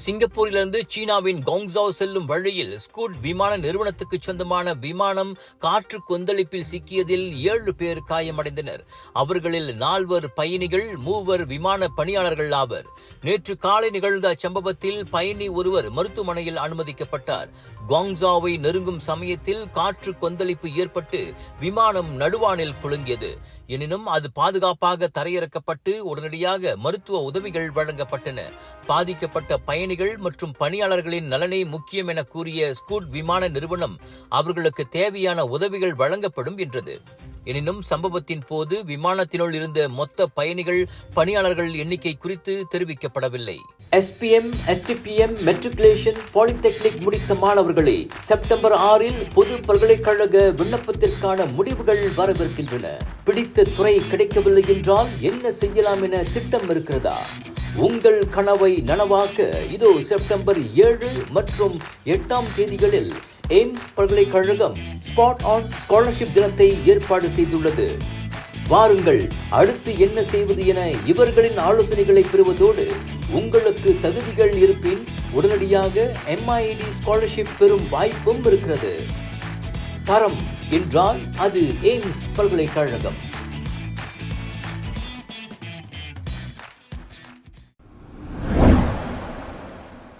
சிங்கப்பூரிலிருந்து சீனாவின் குவாங்சோ செல்லும் வழியில் ஸ்கூட் விமான நிறுவனத்துக்கு சொந்தமான விமானம் காற்று கொந்தளிப்பில் சிக்கியதில் 7 பேர் காயமடைந்தனர். அவர்களில் 4 பயணிகள், 3 விமான பணியாளர்கள் ஆவர். நேற்று காலை நிகழ்ந்த அச்சம்பவத்தில் பயணி ஒருவர் மருத்துவமனையில் அனுமதிக்கப்பட்டார். குவாங்சோவை நெருங்கும் சமயத்தில் காற்று கொந்தளிப்பு ஏற்பட்டு விமானம் நடுவானில் குலுங்கியது. எனினும் அது பாதுகாப்பாக தரையிறக்கப்பட்டு உடனடியாக மருத்துவ உதவிகள் வழங்கப்பட்டன. பாதிக்கப்பட்ட பயணிகள் மற்றும் பணியாளர்களின் நலனே முக்கியம் என கூறிய ஸ்கூட் விமான நிறுவனம் அவர்களுக்கு தேவையான உதவிகள் வழங்கப்படும் என்றது. எனினும் சம்பவத்தின் போது விமானத்தினுள் இருந்த மொத்த பயணிகள், பணியாளர்கள் எண்ணிக்கை குறித்து தெரிவிக்கப்படவில்லை. SPM, STPM மெட்ரிகுலேஷன் பாலிடெக்னிக் முடித்த மாணவர்களே, செப்டம்பர் 6 பொது பல்கலைக்கழக விண்ணப்பத்திற்கான முடிவுகள் வரவிருக்கின்றன. பிடித்த துறை கிடைக்கவில்லை என்றால் என்ன செய்யலாம் என திட்டம் இருக்கிறதா? உங்கள் கனவை நனவாக்க இதோ செப்டம்பர் 7 மற்றும் 8 தேதிகளில் எய்ம்ஸ் பல்கலைக்கழகம் ஸ்பாட் ஆன் ஸ்காலர்ஷிப் தினத்தை ஏற்பாடு செய்துள்ளது. வாருங்கள், அடுத்து என்ன செய்வது என இவர்களின் ஆலோசனைகளை பெறுவதோடு உங்களுக்கு தகுதிகள் இருப்பின் உடனடியாக MIED ஸ்காலர்ஷிப் பெறும் வாய்ப்பும் இருக்கிறது. தரம் என்றால் அது எய்ம்ஸ் பல்கலைக்கழகம்.